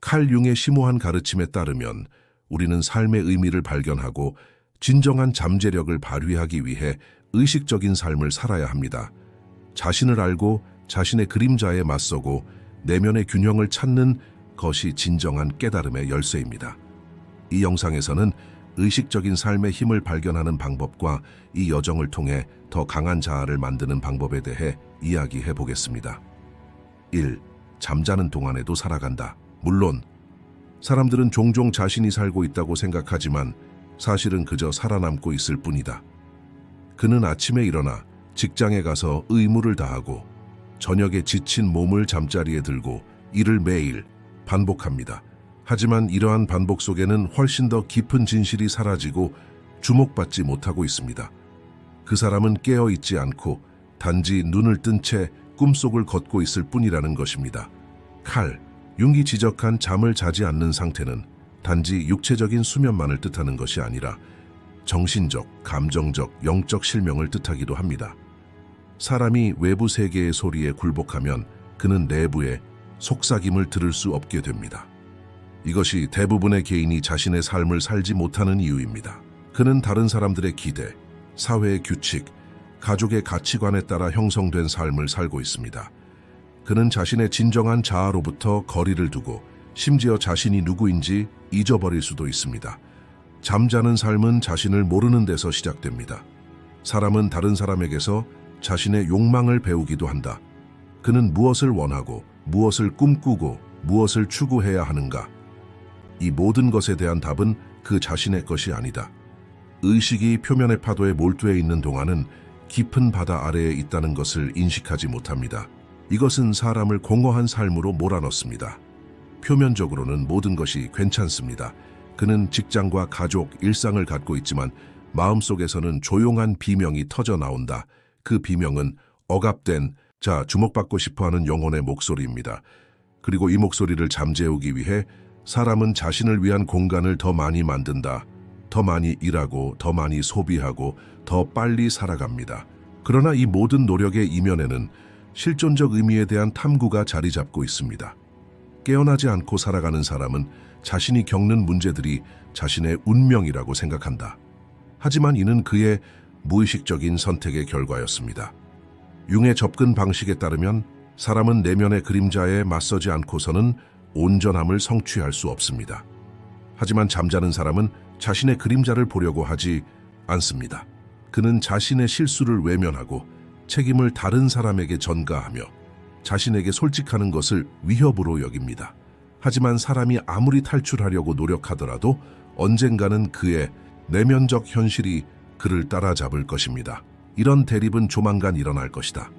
칼 융의 심오한 가르침에 따르면 우리는 삶의 의미를 발견하고 진정한 잠재력을 발휘하기 위해 의식적인 삶을 살아야 합니다. 자신을 알고 자신의 그림자에 맞서고 내면의 균형을 찾는 것이 진정한 깨달음의 열쇠입니다. 이 영상에서는 의식적인 삶의 힘을 발견하는 방법과 이 여정을 통해 더 강한 자아를 만드는 방법에 대해 이야기해 보겠습니다. 1. 잠자는 동안에도 살아간다. 물론 사람들은 종종 자신이 살고 있다고 생각하지만 사실은 그저 살아남고 있을 뿐이다. 그는 아침에 일어나 직장에 가서 의무를 다하고 저녁에 지친 몸을 잠자리에 들고 이를 매일 반복합니다. 하지만 이러한 반복 속에는 훨씬 더 깊은 진실이 사라지고 주목받지 못하고 있습니다. 그 사람은 깨어 있지 않고 단지 눈을 뜬 채 꿈속을 걷고 있을 뿐이라는 것입니다. 칼 융이 지적한 잠을 자지 않는 상태는 단지 육체적인 수면만을 뜻하는 것이 아니라 정신적, 감정적, 영적 실명을 뜻하기도 합니다. 사람이 외부 세계의 소리에 굴복하면 그는 내부의 속삭임을 들을 수 없게 됩니다. 이것이 대부분의 개인이 자신의 삶을 살지 못하는 이유입니다. 그는 다른 사람들의 기대, 사회의 규칙, 가족의 가치관에 따라 형성된 삶을 살고 있습니다. 그는 자신의 진정한 자아로부터 거리를 두고 심지어 자신이 누구인지 잊어버릴 수도 있습니다. 잠자는 삶은 자신을 모르는 데서 시작됩니다. 사람은 다른 사람에게서 자신의 욕망을 배우기도 한다. 그는 무엇을 원하고 무엇을 꿈꾸고 무엇을 추구해야 하는가? 이 모든 것에 대한 답은 그 자신의 것이 아니다. 의식이 표면의 파도에 몰두해 있는 동안은 깊은 바다 아래에 있다는 것을 인식하지 못합니다. 이것은 사람을 공허한 삶으로 몰아넣습니다. 표면적으로는 모든 것이 괜찮습니다. 그는 직장과 가족, 일상을 갖고 있지만 마음속에서는 조용한 비명이 터져 나온다. 그 비명은 억압된 주목받고 싶어하는 영혼의 목소리입니다. 그리고 이 목소리를 잠재우기 위해 사람은 자신을 위한 공간을 더 많이 만든다. 더 많이 일하고 더 많이 소비하고 더 빨리 살아갑니다. 그러나 이 모든 노력의 이면에는 실존적 의미에 대한 탐구가 자리 잡고 있습니다. 깨어나지 않고 살아가는 사람은 자신이 겪는 문제들이 자신의 운명이라고 생각한다. 하지만 이는 그의 무의식적인 선택의 결과였습니다. 융의 접근 방식에 따르면 사람은 내면의 그림자에 맞서지 않고서는 온전함을 성취할 수 없습니다. 하지만 잠자는 사람은 자신의 그림자를 보려고 하지 않습니다. 그는 자신의 실수를 외면하고 책임을 다른 사람에게 전가하며 자신에게 솔직하는 것을 위협으로 여깁니다. 하지만 사람이 아무리 탈출하려고 노력하더라도 언젠가는 그의 내면적 현실이 그를 따라잡을 것입니다. 이런 대립은 조만간 일어날 것이다.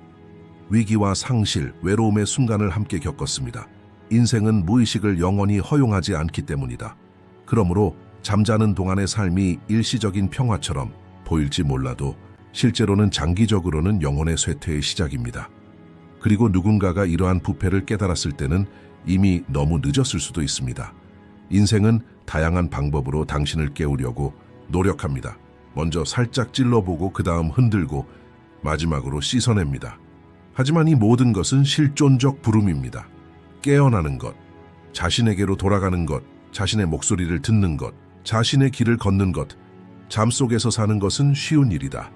위기와 상실, 외로움의 순간을 함께 겪었습니다. 인생은 무의식을 영원히 허용하지 않기 때문이다. 그러므로 잠자는 동안의 삶이 일시적인 평화처럼 보일지 몰라도 실제로는 장기적으로는 영혼의 쇠퇴의 시작입니다. 그리고 누군가가 이러한 부패를 깨달았을 때는 이미 너무 늦었을 수도 있습니다. 인생은 다양한 방법으로 당신을 깨우려고 노력합니다. 먼저 살짝 찔러보고 그 다음 흔들고 마지막으로 씻어냅니다. 하지만 이 모든 것은 실존적 부름입니다. 깨어나는 것, 자신에게로 돌아가는 것, 자신의 목소리를 듣는 것, 자신의 길을 걷는 것, 잠 속에서 사는 것은 쉬운 일이다.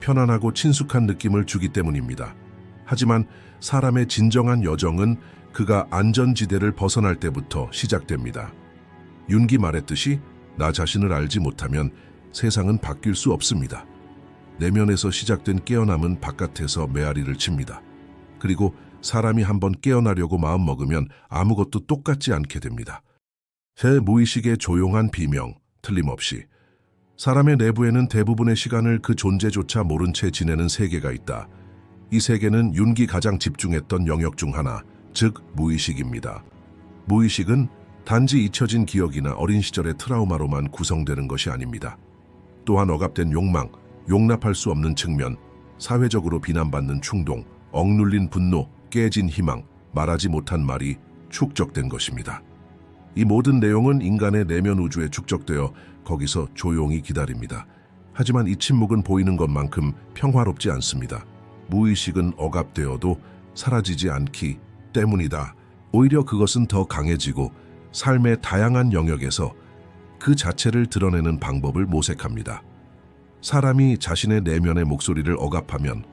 편안하고 친숙한 느낌을 주기 때문입니다. 하지만 사람의 진정한 여정은 그가 안전지대를 벗어날 때부터 시작됩니다. 윤기 말했듯이 나 자신을 알지 못하면 세상은 바뀔 수 없습니다. 내면에서 시작된 깨어남은 바깥에서 메아리를 칩니다. 그리고 사람이 한번 깨어나려고 마음먹으면 아무것도 똑같지 않게 됩니다. 제 무의식의 조용한 비명, 틀림없이 사람의 내부에는 대부분의 시간을 그 존재조차 모른 채 지내는 세계가 있다. 이 세계는 윤기 가장 집중했던 영역 중 하나, 즉 무의식입니다. 무의식은 단지 잊혀진 기억이나 어린 시절의 트라우마로만 구성되는 것이 아닙니다. 또한 억압된 욕망, 용납할 수 없는 측면, 사회적으로 비난받는 충동, 억눌린 분노, 깨진 희망, 말하지 못한 말이 축적된 것입니다. 이 모든 내용은 인간의 내면 우주에 축적되어 거기서 조용히 기다립니다. 하지만 이 침묵은 보이는 것만큼 평화롭지 않습니다. 무의식은 억압되어도 사라지지 않기 때문이다. 오히려 그것은 더 강해지고 삶의 다양한 영역에서 그 자체를 드러내는 방법을 모색합니다. 사람이 자신의 내면의 목소리를 억압하면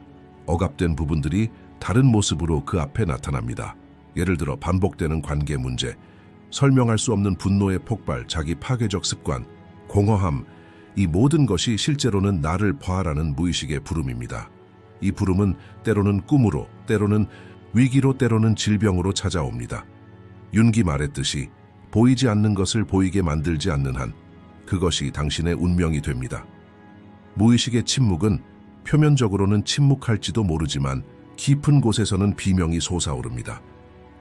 억압된 부분들이 다른 모습으로 그 앞에 나타납니다. 예를 들어 반복되는 관계 문제, 설명할 수 없는 분노의 폭발, 자기 파괴적 습관, 공허함, 이 모든 것이 실제로는 나를 봐라는 무의식의 부름입니다. 이 부름은 때로는 꿈으로, 때로는 위기로, 때로는 질병으로 찾아옵니다. 윤기 말했듯이 보이지 않는 것을 보이게 만들지 않는 한 그것이 당신의 운명이 됩니다. 무의식의 침묵은 표면적으로는 침묵할지도 모르지만 깊은 곳에서는 비명이 솟아오릅니다.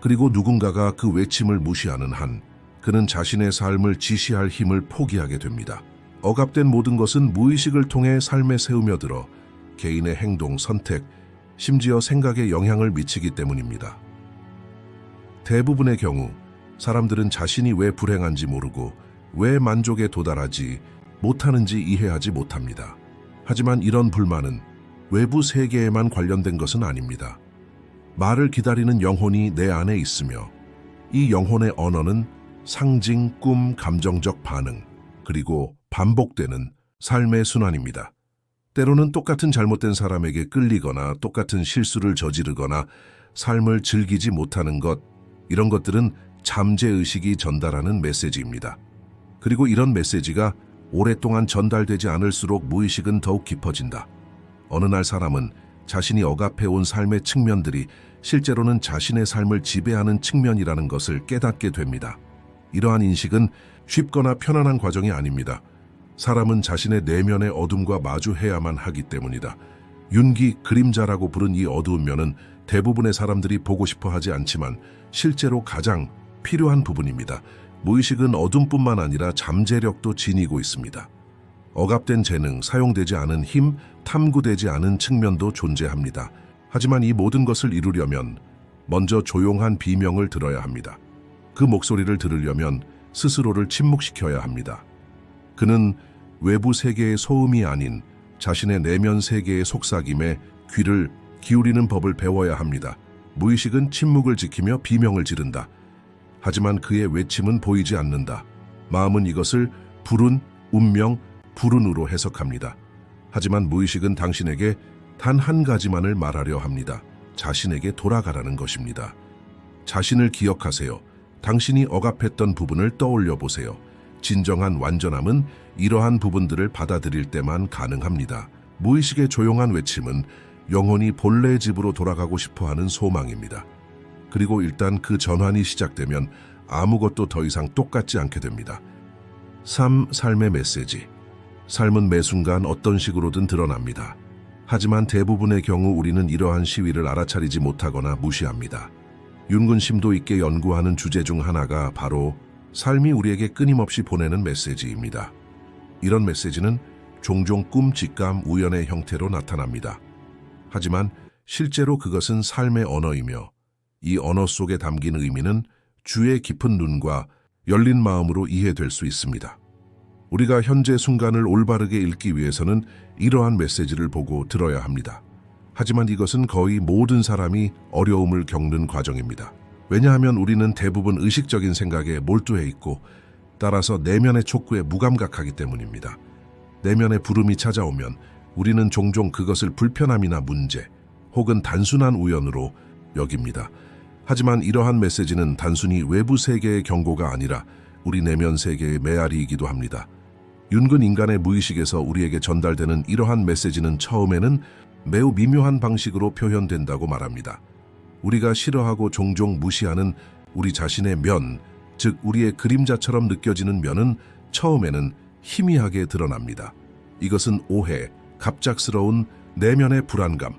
그리고 누군가가 그 외침을 무시하는 한 그는 자신의 삶을 지시할 힘을 포기하게 됩니다. 억압된 모든 것은 무의식을 통해 삶에 새우며들어 개인의 행동, 선택, 심지어 생각에 영향을 미치기 때문입니다. 대부분의 경우 사람들은 자신이 왜 불행한지 모르고 왜 만족에 도달하지 못하는지 이해하지 못합니다. 하지만 이런 불만은 외부 세계에만 관련된 것은 아닙니다. 말을 기다리는 영혼이 내 안에 있으며 이 영혼의 언어는 상징, 꿈, 감정적 반응, 그리고 반복되는 삶의 순환입니다. 때로는 똑같은 잘못된 사람에게 끌리거나 똑같은 실수를 저지르거나 삶을 즐기지 못하는 것, 이런 것들은 잠재의식이 전달하는 메시지입니다. 그리고 이런 메시지가 오랫동안 전달되지 않을수록 무의식은 더욱 깊어진다. 어느 날 사람은 자신이 억압해온 삶의 측면들이 실제로는 자신의 삶을 지배하는 측면이라는 것을 깨닫게 됩니다. 이러한 인식은 쉽거나 편안한 과정이 아닙니다. 사람은 자신의 내면의 어둠과 마주해야만 하기 때문이다. 윤기, 그림자라고 부른 이 어두운 면은 대부분의 사람들이 보고 싶어 하지 않지만 실제로 가장 필요한 부분입니다. 무의식은 어둠뿐만 아니라 잠재력도 지니고 있습니다. 억압된 재능, 사용되지 않은 힘, 탐구되지 않은 측면도 존재합니다. 하지만 이 모든 것을 이루려면 먼저 조용한 비명을 들어야 합니다. 그 목소리를 들으려면 스스로를 침묵시켜야 합니다. 그는 외부 세계의 소음이 아닌 자신의 내면 세계의 속삭임에 귀를 기울이는 법을 배워야 합니다. 무의식은 침묵을 지키며 비명을 지른다. 하지만 그의 외침은 보이지 않는다. 마음은 이것을 불운, 운명, 불운으로 해석합니다. 하지만 무의식은 당신에게 단 한 가지만을 말하려 합니다. 자신에게 돌아가라는 것입니다. 자신을 기억하세요. 당신이 억압했던 부분을 떠올려 보세요. 진정한 완전함은 이러한 부분들을 받아들일 때만 가능합니다. 무의식의 조용한 외침은 영혼이 본래의 집으로 돌아가고 싶어하는 소망입니다. 그리고 일단 그 전환이 시작되면 아무것도 더 이상 똑같지 않게 됩니다. 삶의 메시지. 삶은 매 순간 어떤 식으로든 드러납니다. 하지만 대부분의 경우 우리는 이러한 시위를 알아차리지 못하거나 무시합니다. 윤근 심도 있게 연구하는 주제 중 하나가 바로 삶이 우리에게 끊임없이 보내는 메시지입니다. 이런 메시지는 종종 꿈, 직감, 우연의 형태로 나타납니다. 하지만 실제로 그것은 삶의 언어이며 이 언어 속에 담긴 의미는 주의 깊은 눈과 열린 마음으로 이해될 수 있습니다. 우리가 현재 순간을 올바르게 읽기 위해서는 이러한 메시지를 보고 들어야 합니다. 하지만 이것은 거의 모든 사람이 어려움을 겪는 과정입니다. 왜냐하면 우리는 대부분 의식적인 생각에 몰두해 있고 따라서 내면의 촉구에 무감각하기 때문입니다. 내면의 부름이 찾아오면 우리는 종종 그것을 불편함이나 문제 혹은 단순한 우연으로 여깁니다. 하지만 이러한 메시지는 단순히 외부 세계의 경고가 아니라 우리 내면 세계의 메아리이기도 합니다. 윤근 인간의 무의식에서 우리에게 전달되는 이러한 메시지는 처음에는 매우 미묘한 방식으로 표현된다고 말합니다. 우리가 싫어하고 종종 무시하는 우리 자신의 면, 즉 우리의 그림자처럼 느껴지는 면은 처음에는 희미하게 드러납니다. 이것은 오해, 갑작스러운 내면의 불안감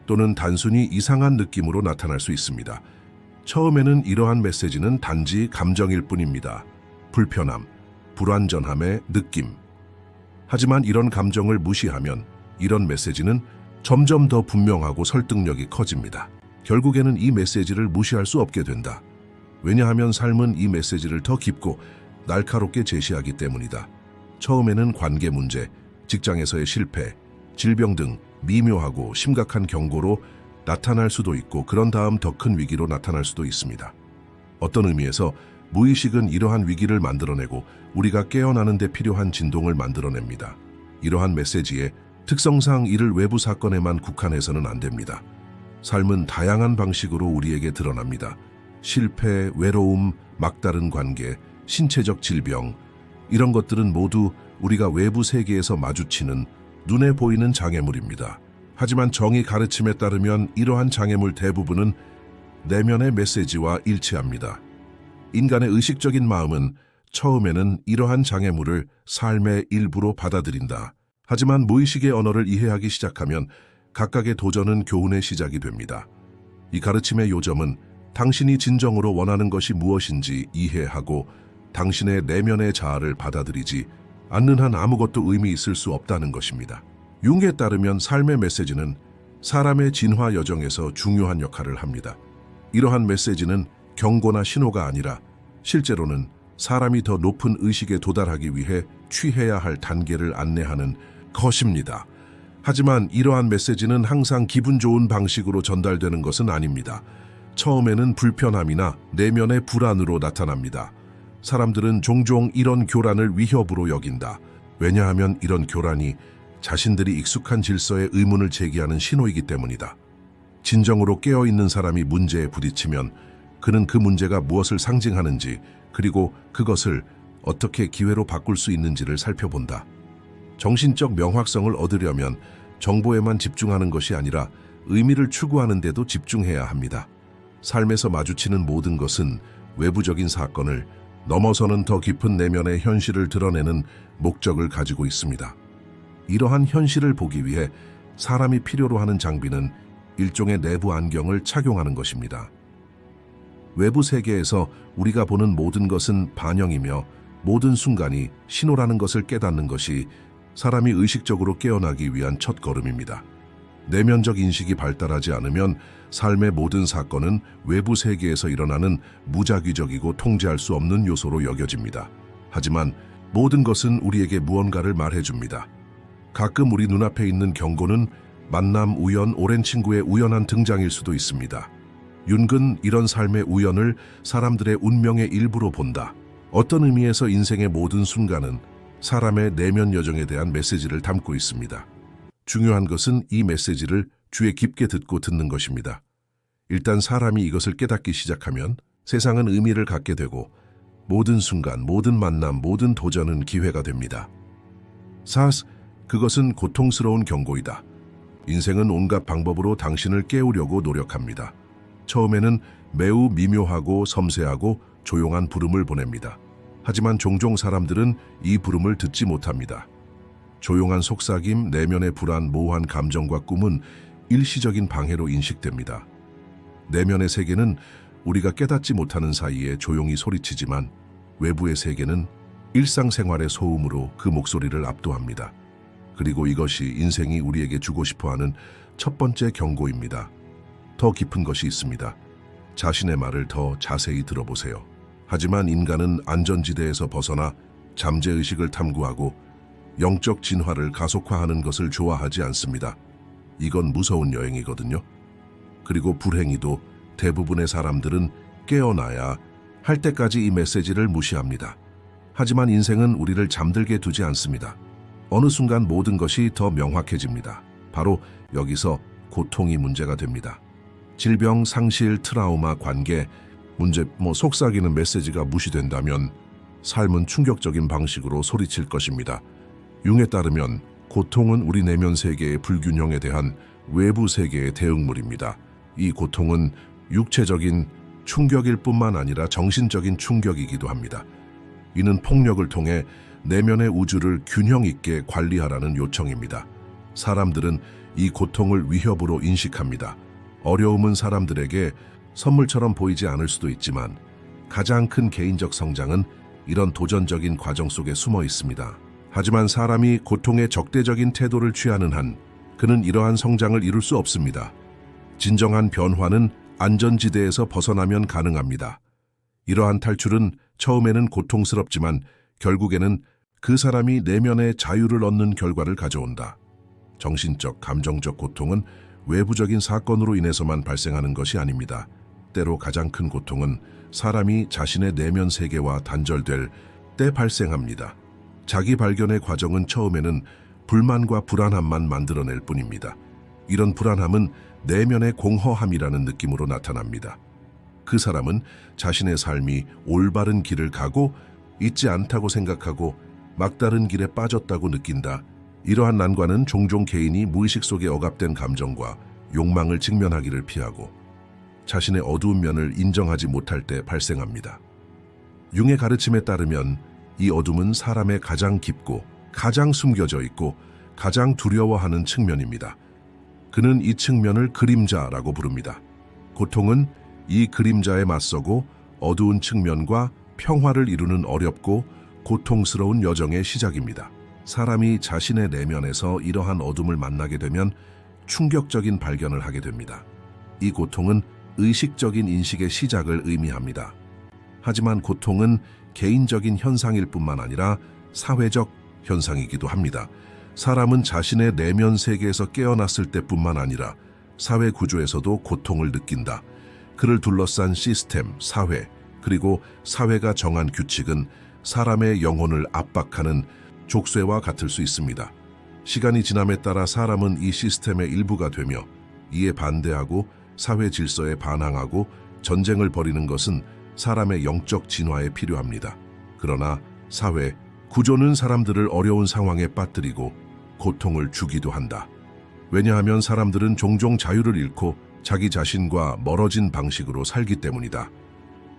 또는 단순히 이상한 느낌으로 나타날 수 있습니다. 처음에는 이러한 메시지는 단지 감정일 뿐입니다. 불편함, 불완전함의 느낌. 하지만 이런 감정을 무시하면 이런 메시지는 점점 더 분명하고 설득력이 커집니다. 결국에는 이 메시지를 무시할 수 없게 된다. 왜냐하면 삶은 이 메시지를 더 깊고 날카롭게 제시하기 때문이다. 처음에는 관계 문제, 직장에서의 실패, 질병 등 미묘하고 심각한 경고로 나타날 수도 있고 그런 다음 더 큰 위기로 나타날 수도 있습니다. 어떤 의미에서 무의식은 이러한 위기를 만들어내고 우리가 깨어나는 데 필요한 진동을 만들어냅니다. 이러한 메시지의 특성상 이를 외부 사건에만 국한해서는 안 됩니다. 삶은 다양한 방식으로 우리에게 드러납니다. 실패, 외로움, 막다른 관계, 신체적 질병, 이런 것들은 모두 우리가 외부 세계에서 마주치는 눈에 보이는 장애물입니다. 하지만 정의 가르침에 따르면 이러한 장애물 대부분은 내면의 메시지와 일치합니다. 인간의 의식적인 마음은 처음에는 이러한 장애물을 삶의 일부로 받아들인다. 하지만 무의식의 언어를 이해하기 시작하면 각각의 도전은 교훈의 시작이 됩니다. 이 가르침의 요점은 당신이 진정으로 원하는 것이 무엇인지 이해하고 당신의 내면의 자아를 받아들이지 않는 한 아무것도 의미 있을 수 없다는 것입니다. 융에 따르면 삶의 메시지는 사람의 진화 여정에서 중요한 역할을 합니다. 이러한 메시지는 경고나 신호가 아니라 실제로는 사람이 더 높은 의식에 도달하기 위해 취해야 할 단계를 안내하는 것입니다. 하지만 이러한 메시지는 항상 기분 좋은 방식으로 전달되는 것은 아닙니다. 처음에는 불편함이나 내면의 불안으로 나타납니다. 사람들은 종종 이런 교란을 위협으로 여긴다. 왜냐하면 이런 교란이 자신들이 익숙한 질서에 의문을 제기하는 신호이기 때문이다. 진정으로 깨어있는 사람이 문제에 부딪히면 그는 그 문제가 무엇을 상징하는지 그리고 그것을 어떻게 기회로 바꿀 수 있는지를 살펴본다. 정신적 명확성을 얻으려면 정보에만 집중하는 것이 아니라 의미를 추구하는 데도 집중해야 합니다. 삶에서 마주치는 모든 것은 외부적인 사건을 넘어서는 더 깊은 내면의 현실을 드러내는 목적을 가지고 있습니다. 이러한 현실을 보기 위해 사람이 필요로 하는 장비는 일종의 내부 안경을 착용하는 것입니다. 외부 세계에서 우리가 보는 모든 것은 반영이며 모든 순간이 신호라는 것을 깨닫는 것이 사람이 의식적으로 깨어나기 위한 첫걸음입니다. 내면적 인식이 발달하지 않으면 삶의 모든 사건은 외부 세계에서 일어나는 무작위적이고 통제할 수 없는 요소로 여겨집니다. 하지만 모든 것은 우리에게 무언가를 말해줍니다. 가끔 우리 눈앞에 있는 경고는 만남, 우연, 오랜 친구의 우연한 등장일 수도 있습니다. 윤근 이런 삶의 우연을 사람들의 운명의 일부로 본다. 어떤 의미에서 인생의 모든 순간은 사람의 내면 여정에 대한 메시지를 담고 있습니다. 중요한 것은 이 메시지를 귀에 깊게 듣는 것입니다. 일단 사람이 이것을 깨닫기 시작하면 세상은 의미를 갖게 되고 모든 순간, 모든 만남, 모든 도전은 기회가 됩니다. 그것은 고통스러운 경고이다. 인생은 온갖 방법으로 당신을 깨우려고 노력합니다. 처음에는 매우 미묘하고 섬세하고 조용한 부름을 보냅니다. 하지만 종종 사람들은 이 부름을 듣지 못합니다. 조용한 속삭임, 내면의 불안, 모호한 감정과 꿈은 일시적인 방해로 인식됩니다. 내면의 세계는 우리가 깨닫지 못하는 사이에 조용히 소리치지만 외부의 세계는 일상생활의 소음으로 그 목소리를 압도합니다. 그리고 이것이 인생이 우리에게 주고 싶어하는 첫 번째 경고입니다. 더 깊은 것이 있습니다. 자신의 말을 더 자세히 들어보세요. 하지만 인간은 안전지대에서 벗어나 잠재의식을 탐구하고 영적 진화를 가속화하는 것을 좋아하지 않습니다. 이건 무서운 여행이거든요. 그리고 불행히도 대부분의 사람들은 깨어나야 할 때까지 이 메시지를 무시합니다. 하지만 인생은 우리를 잠들게 두지 않습니다. 어느 순간 모든 것이 더 명확해집니다. 바로 여기서 고통이 문제가 됩니다. 질병, 상실, 트라우마, 관계, 문제, 속삭이는 메시지가 무시된다면 삶은 충격적인 방식으로 소리칠 것입니다. 융에 따르면 고통은 우리 내면 세계의 불균형에 대한 외부 세계의 대응물입니다. 이 고통은 육체적인 충격일 뿐만 아니라 정신적인 충격이기도 합니다. 이는 폭력을 통해 내면의 우주를 균형 있게 관리하라는 요청입니다. 사람들은 이 고통을 위협으로 인식합니다. 어려움은 사람들에게 선물처럼 보이지 않을 수도 있지만 가장 큰 개인적 성장은 이런 도전적인 과정 속에 숨어 있습니다. 하지만 사람이 고통에 적대적인 태도를 취하는 한 그는 이러한 성장을 이룰 수 없습니다. 진정한 변화는 안전지대에서 벗어나면 가능합니다. 이러한 탈출은 처음에는 고통스럽지만 결국에는 그 사람이 내면의 자유를 얻는 결과를 가져온다. 정신적, 감정적 고통은 외부적인 사건으로 인해서만 발생하는 것이 아닙니다. 때로 가장 큰 고통은 사람이 자신의 내면 세계와 단절될 때 발생합니다. 자기 발견의 과정은 처음에는 불만과 불안함만 만들어낼 뿐입니다. 이런 불안함은 내면의 공허함이라는 느낌으로 나타납니다. 그 사람은 자신의 삶이 올바른 길을 가고 있지 않다고 생각하고 막다른 길에 빠졌다고 느낀다. 이러한 난관은 종종 개인이 무의식 속에 억압된 감정과 욕망을 직면하기를 피하고 자신의 어두운 면을 인정하지 못할 때 발생합니다. 융의 가르침에 따르면 이 어둠은 사람의 가장 깊고 가장 숨겨져 있고 가장 두려워하는 측면입니다. 그는 이 측면을 그림자라고 부릅니다. 고통은 이 그림자에 맞서고 어두운 측면과 평화를 이루는 어렵고 고통스러운 여정의 시작입니다. 사람이 자신의 내면에서 이러한 어둠을 만나게 되면 충격적인 발견을 하게 됩니다. 이 고통은 의식적인 인식의 시작을 의미합니다. 하지만 고통은 개인적인 현상일 뿐만 아니라 사회적 현상이기도 합니다. 사람은 자신의 내면 세계에서 깨어났을 때뿐만 아니라 사회 구조에서도 고통을 느낀다. 그를 둘러싼 시스템, 사회, 그리고 사회가 정한 규칙은 사람의 영혼을 압박하는 족쇄와 같을 수 있습니다. 시간이 지남에 따라 사람은 이 시스템의 일부가 되며 이에 반대하고 사회 질서에 반항하고 전쟁을 벌이는 것은 사람의 영적 진화에 필요합니다. 그러나 사회, 구조는 사람들을 어려운 상황에 빠뜨리고 고통을 주기도 한다. 왜냐하면 사람들은 종종 자유를 잃고 자기 자신과 멀어진 방식으로 살기 때문이다.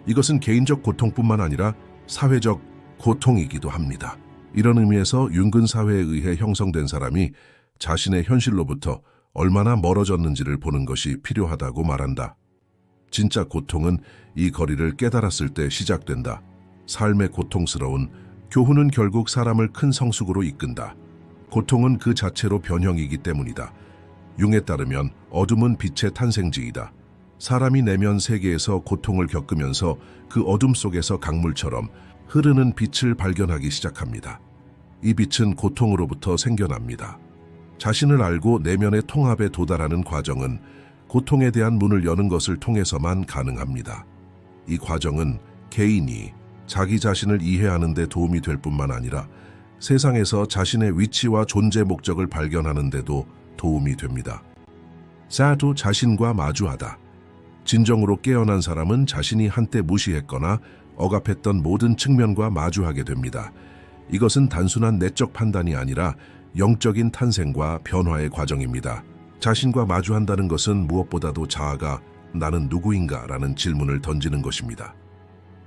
이것은 개인적 고통뿐만 아니라 사회적 고통이기도 합니다. 이런 의미에서 융근 사회에 의해 형성된 사람이 자신의 현실로부터 얼마나 멀어졌는지를 보는 것이 필요하다고 말한다. 진짜 고통은 이 거리를 깨달았을 때 시작된다. 삶의 고통스러운 교훈은 결국 사람을 큰 성숙으로 이끈다. 고통은 그 자체로 변형이기 때문이다. 융에 따르면 어둠은 빛의 탄생지이다. 사람이 내면 세계에서 고통을 겪으면서 그 어둠 속에서 강물처럼 흐르는 빛을 발견하기 시작합니다. 이 빛은 고통으로부터 생겨납니다. 자신을 알고 내면의 통합에 도달하는 과정은 고통에 대한 문을 여는 것을 통해서만 가능합니다. 이 과정은 개인이 자기 자신을 이해하는 데 도움이 될 뿐만 아니라 세상에서 자신의 위치와 존재 목적을 발견하는 데도 도움이 됩니다. 사도 자신과 마주하다. 진정으로 깨어난 사람은 자신이 한때 무시했거나 억압했던 모든 측면과 마주하게 됩니다. 이것은 단순한 내적 판단이 아니라 영적인 탄생과 변화의 과정입니다. 자신과 마주한다는 것은 무엇보다도 자아가 나는 누구인가? 라는 질문을 던지는 것입니다.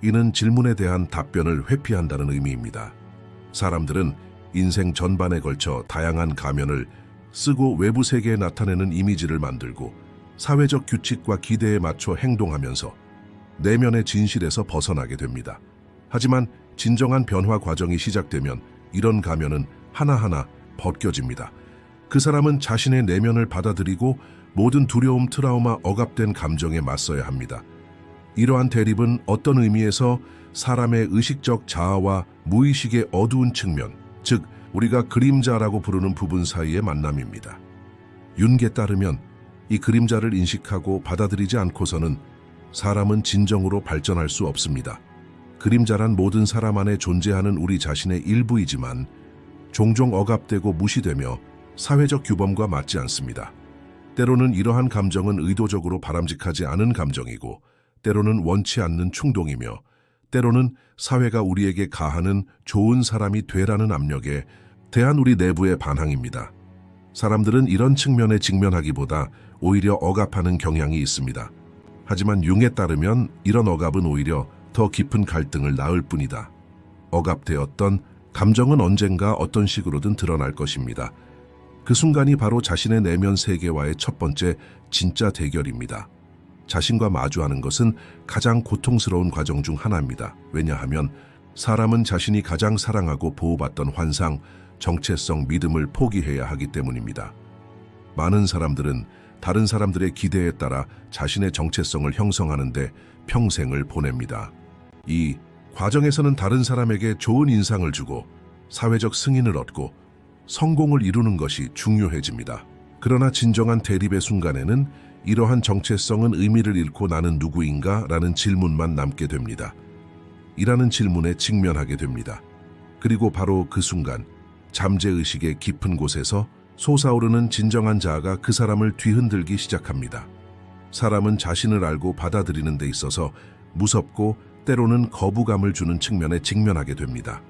이는 질문에 대한 답변을 회피한다는 의미입니다. 사람들은 인생 전반에 걸쳐 다양한 가면을 쓰고 외부 세계에 나타내는 이미지를 만들고 사회적 규칙과 기대에 맞춰 행동하면서 내면의 진실에서 벗어나게 됩니다. 하지만 진정한 변화 과정이 시작되면 이런 가면은 하나하나 벗겨집니다. 그 사람은 자신의 내면을 받아들이고 모든 두려움, 트라우마, 억압된 감정에 맞서야 합니다. 이러한 대립은 어떤 의미에서 사람의 의식적 자아와 무의식의 어두운 측면, 즉 우리가 그림자라고 부르는 부분 사이의 만남입니다. 윤기에 따르면 이 그림자를 인식하고 받아들이지 않고서는 사람은 진정으로 발전할 수 없습니다. 그림자란 모든 사람 안에 존재하는 우리 자신의 일부이지만 종종 억압되고 무시되며 사회적 규범과 맞지 않습니다. 때로는 이러한 감정은 의도적으로 바람직하지 않은 감정이고 때로는 원치 않는 충동이며 때로는 사회가 우리에게 가하는 좋은 사람이 되라는 압력에 대한 우리 내부의 반항입니다. 사람들은 이런 측면에 직면하기보다 오히려 억압하는 경향이 있습니다. 하지만 융에 따르면 이런 억압은 오히려 더 깊은 갈등을 낳을 뿐이다. 억압되었던 감정은 언젠가 어떤 식으로든 드러날 것입니다. 그 순간이 바로 자신의 내면 세계와의 첫 번째 진짜 대결입니다. 자신과 마주하는 것은 가장 고통스러운 과정 중 하나입니다. 왜냐하면 사람은 자신이 가장 사랑하고 보호받던 환상, 정체성, 믿음을 포기해야 하기 때문입니다. 많은 사람들은 다른 사람들의 기대에 따라 자신의 정체성을 형성하는 데 평생을 보냅니다. 이 과정에서는 다른 사람에게 좋은 인상을 주고 사회적 승인을 얻고 성공을 이루는 것이 중요해집니다. 그러나 진정한 대립의 순간에는 이러한 정체성은 의미를 잃고 나는 누구인가? 라는 질문만 남게 됩니다. 이라는 질문에 직면하게 됩니다. 그리고 바로 그 순간 잠재의식의 깊은 곳에서 솟아오르는 진정한 자아가 그 사람을 뒤흔들기 시작합니다. 사람은 자신을 알고 받아들이는 데 있어서 무섭고 때로는 거부감을 주는 측면에 직면하게 됩니다.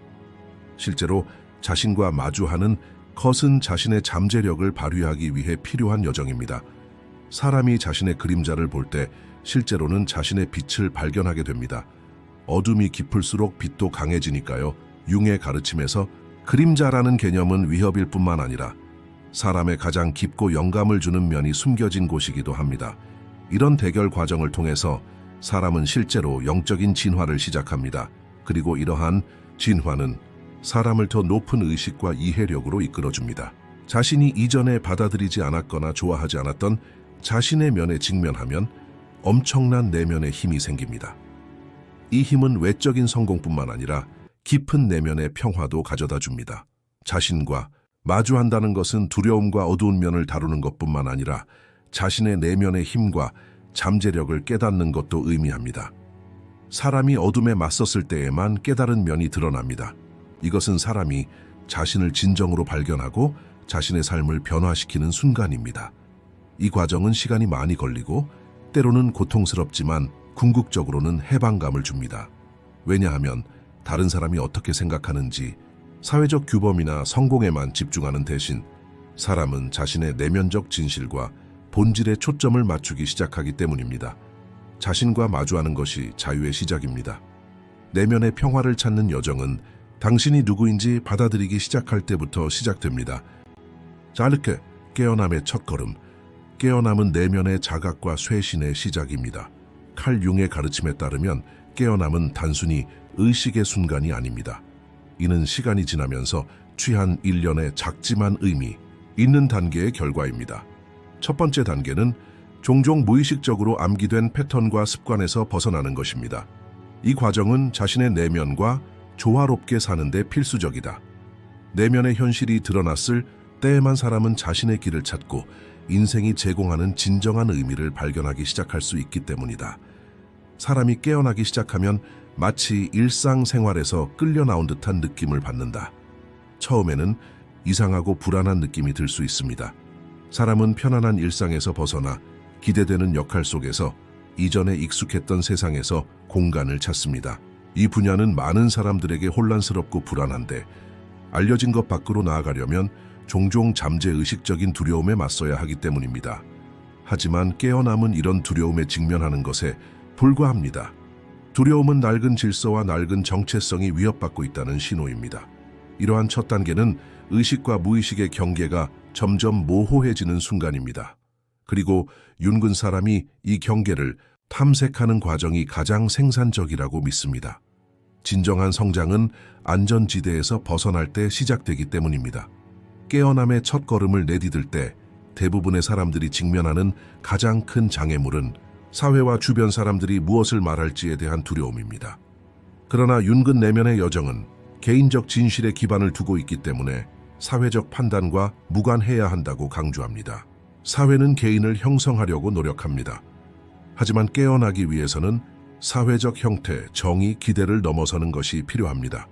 실제로 자신과 마주하는 것은 자신의 잠재력을 발휘하기 위해 필요한 여정입니다. 사람이 자신의 그림자를 볼 때 실제로는 자신의 빛을 발견하게 됩니다. 어둠이 깊을수록 빛도 강해지니까요. 융의 가르침에서 그림자라는 개념은 위협일 뿐만 아니라 사람의 가장 깊고 영감을 주는 면이 숨겨진 곳이기도 합니다. 이런 대결 과정을 통해서 사람은 실제로 영적인 진화를 시작합니다. 그리고 이러한 진화는 사람을 더 높은 의식과 이해력으로 이끌어줍니다. 자신이 이전에 받아들이지 않았거나 좋아하지 않았던 자신의 면에 직면하면 엄청난 내면의 힘이 생깁니다. 이 힘은 외적인 성공뿐만 아니라 깊은 내면의 평화도 가져다 줍니다. 자신과 마주한다는 것은 두려움과 어두운 면을 다루는 것뿐만 아니라 자신의 내면의 힘과 잠재력을 깨닫는 것도 의미합니다. 사람이 어둠에 맞섰을 때에만 깨달은 면이 드러납니다. 이것은 사람이 자신을 진정으로 발견하고 자신의 삶을 변화시키는 순간입니다. 이 과정은 시간이 많이 걸리고 때로는 고통스럽지만 궁극적으로는 해방감을 줍니다. 왜냐하면 다른 사람이 어떻게 생각하는지 사회적 규범이나 성공에만 집중하는 대신 사람은 자신의 내면적 진실과 본질에 초점을 맞추기 시작하기 때문입니다. 자신과 마주하는 것이 자유의 시작입니다. 내면의 평화를 찾는 여정은 당신이 누구인지 받아들이기 시작할 때부터 시작됩니다. 자, 이렇게 깨어남의 첫걸음. 깨어남은 내면의 자각과 쇄신의 시작입니다. 칼 융의 가르침에 따르면 깨어남은 단순히 의식의 순간이 아닙니다. 이는 시간이 지나면서 취한 일련의 작지만 의미 있는 단계의 결과입니다. 첫 번째 단계는 종종 무의식적으로 암기된 패턴과 습관에서 벗어나는 것입니다. 이 과정은 자신의 내면과 조화롭게 사는 데 필수적이다. 내면의 현실이 드러났을 때에만 사람은 자신의 길을 찾고 인생이 제공하는 진정한 의미를 발견하기 시작할 수 있기 때문이다. 사람이 깨어나기 시작하면 마치 일상생활에서 끌려 나온 듯한 느낌을 받는다. 처음에는 이상하고 불안한 느낌이 들 수 있습니다. 사람은 편안한 일상에서 벗어나 기대되는 역할 속에서 이전에 익숙했던 세상에서 공간을 찾습니다. 이 분야는 많은 사람들에게 혼란스럽고 불안한데 알려진 것 밖으로 나아가려면 종종 잠재의식적인 두려움에 맞서야 하기 때문입니다. 하지만 깨어남은 이런 두려움에 직면하는 것에 불과합니다. 두려움은 낡은 질서와 낡은 정체성이 위협받고 있다는 신호입니다. 이러한 첫 단계는 의식과 무의식의 경계가 점점 모호해지는 순간입니다. 그리고 윤근 사람이 이 경계를 탐색하는 과정이 가장 생산적이라고 믿습니다. 진정한 성장은 안전지대에서 벗어날 때 시작되기 때문입니다. 깨어남의 첫 걸음을 내디딜 때 대부분의 사람들이 직면하는 가장 큰 장애물은 사회와 주변 사람들이 무엇을 말할지에 대한 두려움입니다. 그러나 윤근 내면의 여정은 개인적 진실에 기반을 두고 있기 때문에 사회적 판단과 무관해야 한다고 강조합니다. 사회는 개인을 형성하려고 노력합니다. 하지만 깨어나기 위해서는 사회적 형태, 정의, 기대를 넘어서는 것이 필요합니다.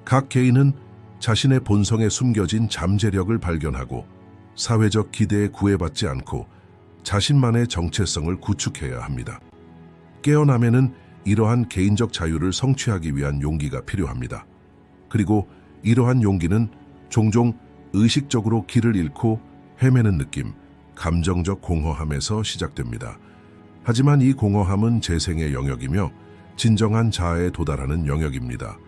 각 개인은 자신의 본성에 숨겨진 잠재력을 발견하고 사회적 기대에 구애받지 않고 자신만의 정체성을 구축해야 합니다. 깨어남에는 이러한 개인적 자유를 성취하기 위한 용기가 필요합니다. 그리고 이러한 용기는 종종 의식적으로 길을 잃고 헤매는 느낌, 감정적 공허함에서 시작됩니다. 하지만 이 공허함은 재생의 영역이며 진정한 자아에 도달하는 영역입니다.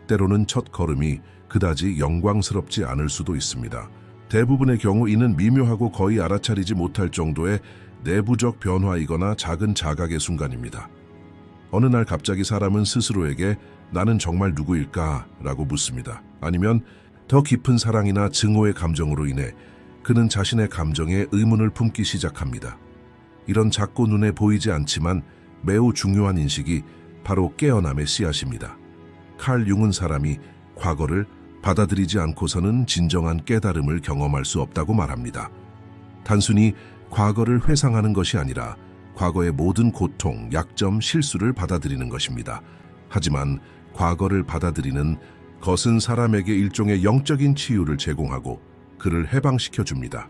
때로는 첫 걸음이 그다지 영광스럽지 않을 수도 있습니다. 대부분의 경우 이는 미묘하고 거의 알아차리지 못할 정도의 내부적 변화이거나 작은 자각의 순간입니다. 어느 날 갑자기 사람은 스스로에게 나는 정말 누구일까? 라고 묻습니다. 아니면 더 깊은 사랑이나 증오의 감정으로 인해 그는 자신의 감정에 의문을 품기 시작합니다. 이런 작고 눈에 보이지 않지만 매우 중요한 인식이 바로 깨어남의 씨앗입니다. 칼 융은 사람이 과거를 받아들이지 않고서는 진정한 깨달음을 경험할 수 없다고 말합니다. 단순히 과거를 회상하는 것이 아니라 과거의 모든 고통, 약점, 실수를 받아들이는 것입니다. 하지만 과거를 받아들이는 것은 사람에게 일종의 영적인 치유를 제공하고 그를 해방시켜 줍니다.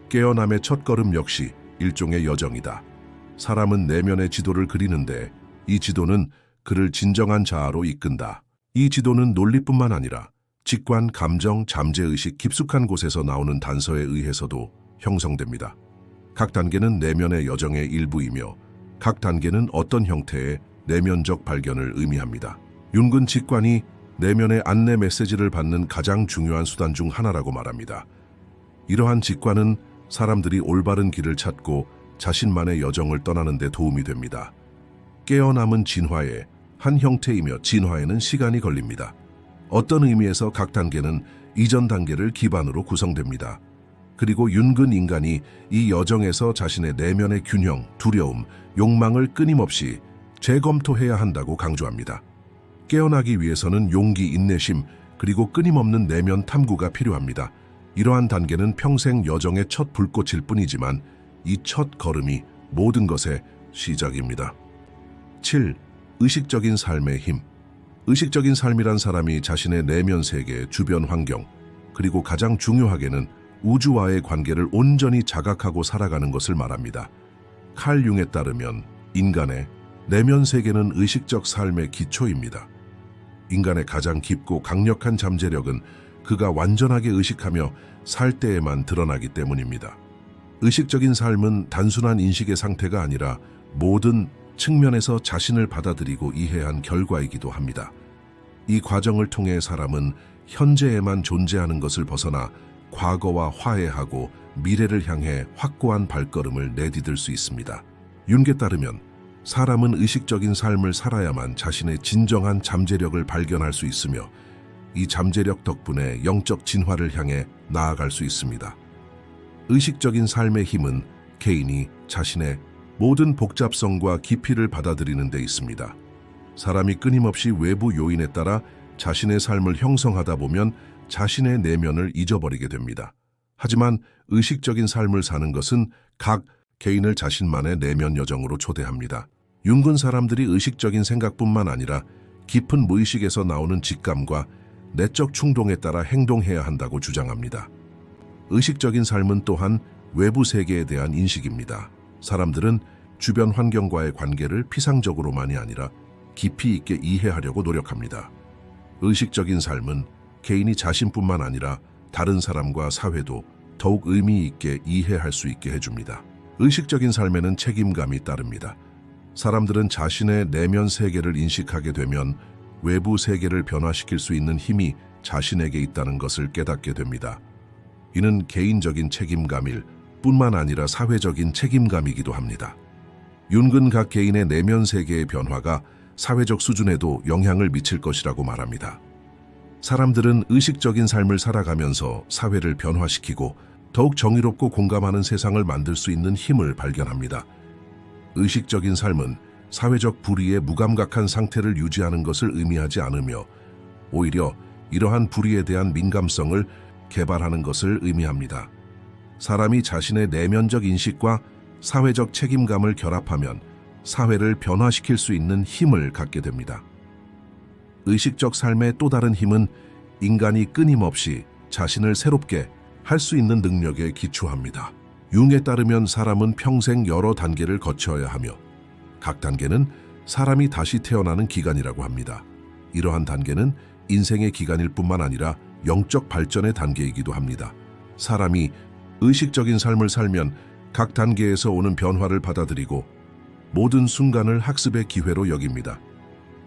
깨어남의 첫걸음 역시 일종의 여정이다. 사람은 내면의 지도를 그리는데 이 지도는 그를 진정한 자아로 이끈다. 이 지도는 논리뿐만 아니라 직관, 감정, 잠재의식 깊숙한 곳에서 나오는 단서에 의해서도 형성됩니다. 각 단계는 내면의 여정의 일부이며 각 단계는 어떤 형태의 내면적 발견을 의미합니다. 윤근 직관이 내면의 안내 메시지를 받는 가장 중요한 수단 중 하나라고 말합니다. 이러한 직관은 사람들이 올바른 길을 찾고 자신만의 여정을 떠나는 데 도움이 됩니다. 깨어남은 진화의 한 형태이며 진화에는 시간이 걸립니다. 어떤 의미에서 각 단계는 이전 단계를 기반으로 구성됩니다. 그리고 윤근 인간이 이 여정에서 자신의 내면의 균형, 두려움, 욕망을 끊임없이 재검토해야 한다고 강조합니다. 깨어나기 위해서는 용기, 인내심, 그리고 끊임없는 내면 탐구가 필요합니다. 이러한 단계는 평생 여정의 첫 불꽃일 뿐이지만 이 첫 걸음이 모든 것의 시작입니다. 7. 의식적인 삶의 힘. 의식적인 삶이란 사람이 자신의 내면 세계, 주변 환경, 그리고 가장 중요하게는 우주와의 관계를 온전히 자각하고 살아가는 것을 말합니다. 칼 융에 따르면 인간의 내면 세계는 의식적 삶의 기초입니다. 인간의 가장 깊고 강력한 잠재력은 그가 완전하게 의식하며 살 때에만 드러나기 때문입니다. 의식적인 삶은 단순한 인식의 상태가 아니라 모든 측면에서 자신을 받아들이고 이해한 결과이기도 합니다. 이 과정을 통해 사람은 현재에만 존재하는 것을 벗어나 과거와 화해하고 미래를 향해 확고한 발걸음을 내디딜 수 있습니다. 윤게 따르면 사람은 의식적인 삶을 살아야만 자신의 진정한 잠재력을 발견할 수 있으며 이 잠재력 덕분에 영적 진화를 향해 나아갈 수 있습니다. 의식적인 삶의 힘은 개인이 자신의 모든 복잡성과 깊이를 받아들이는 데 있습니다. 사람이 끊임없이 외부 요인에 따라 자신의 삶을 형성하다 보면 자신의 내면을 잊어버리게 됩니다. 하지만 의식적인 삶을 사는 것은 각 개인을 자신만의 내면 여정으로 초대합니다. 윤근 사람들이 의식적인 생각뿐만 아니라 깊은 무의식에서 나오는 직감과 내적 충동에 따라 행동해야 한다고 주장합니다. 의식적인 삶은 또한 외부 세계에 대한 인식입니다. 사람들은 주변 환경과의 관계를 피상적으로만이 아니라 깊이 있게 이해하려고 노력합니다. 의식적인 삶은 개인이 자신뿐만 아니라 다른 사람과 사회도 더욱 의미 있게 이해할 수 있게 해줍니다. 의식적인 삶에는 책임감이 따릅니다. 사람들은 자신의 내면 세계를 인식하게 되면 외부 세계를 변화시킬 수 있는 힘이 자신에게 있다는 것을 깨닫게 됩니다. 이는 개인적인 책임감일 뿐만 아니라 사회적인 책임감이기도 합니다. 윤근 각 개인의 내면 세계의 변화가 사회적 수준에도 영향을 미칠 것이라고 말합니다. 사람들은 의식적인 삶을 살아가면서 사회를 변화시키고 더욱 정의롭고 공감하는 세상을 만들 수 있는 힘을 발견합니다. 의식적인 삶은 사회적 불의의 무감각한 상태를 유지하는 것을 의미하지 않으며 오히려 이러한 불의에 대한 민감성을 개발하는 것을 의미합니다. 사람이 자신의 내면적 인식과 사회적 책임감을 결합하면 사회를 변화시킬 수 있는 힘을 갖게 됩니다. 의식적 삶의 또 다른 힘은 인간이 끊임없이 자신을 새롭게 할 수 있는 능력에 기초합니다. 융에 따르면 사람은 평생 여러 단계를 거쳐야 하며 각 단계는 사람이 다시 태어나는 기간이라고 합니다. 이러한 단계는 인생의 기간일 뿐만 아니라 영적 발전의 단계이기도 합니다. 사람이 의식적인 삶을 살면 각 단계에서 오는 변화를 받아들이고 모든 순간을 학습의 기회로 여깁니다.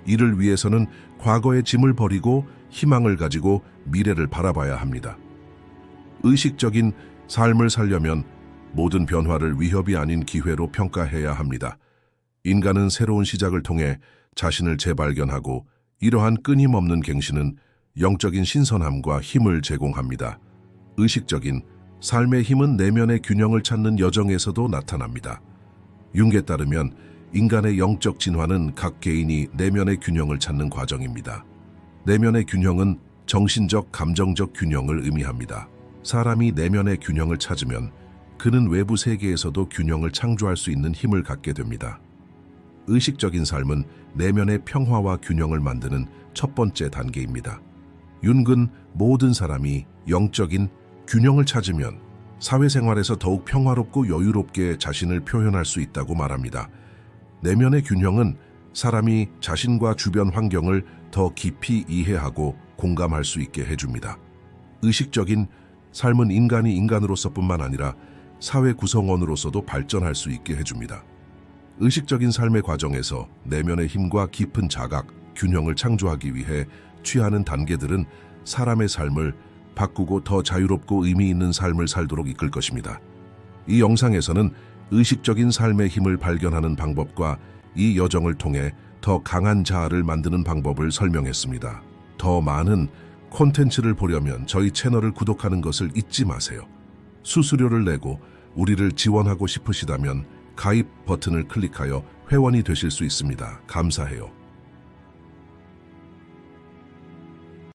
이를 위해서는 과거의 짐을 버리고 희망을 가지고 미래를 바라봐야 합니다. 의식적인 삶을 살려면 모든 변화를 위협이 아닌 기회로 평가해야 합니다. 인간은 새로운 시작을 통해 자신을 재발견하고 이러한 끊임없는 갱신은 영적인 신선함과 힘을 제공합니다. 의식적인 삶의 힘은 내면의 균형을 찾는 여정에서도 나타납니다. 융에 따르면 인간의 영적 진화는 각 개인이 내면의 균형을 찾는 과정입니다. 내면의 균형은 정신적, 감정적 균형을 의미합니다. 사람이 내면의 균형을 찾으면 그는 외부 세계에서도 균형을 창조할 수 있는 힘을 갖게 됩니다. 의식적인 삶은 내면의 평화와 균형을 만드는 첫 번째 단계입니다. 윤근 모든 사람이 영적인 균형을 찾으면 사회생활에서 더욱 평화롭고 여유롭게 자신을 표현할 수 있다고 말합니다. 내면의 균형은 사람이 자신과 주변 환경을 더 깊이 이해하고 공감할 수 있게 해줍니다. 의식적인 삶은 인간이 인간으로서뿐만 아니라 사회 구성원으로서도 발전할 수 있게 해줍니다. 의식적인 삶의 과정에서 내면의 힘과 깊은 자각, 균형을 창조하기 위해 취하는 단계들은 사람의 삶을 바꾸고 더 자유롭고 의미 있는 삶을 살도록 이끌 것입니다. 이 영상에서는 의식적인 삶의 힘을 발견하는 방법과 이 여정을 통해 더 강한 자아를 만드는 방법을 설명했습니다. 더 많은 콘텐츠를 보려면 저희 채널을 구독하는 것을 잊지 마세요. 수수료를 내고 우리를 지원하고 싶으시다면 가입 버튼을 클릭하여 회원이 되실 수 있습니다. 감사해요.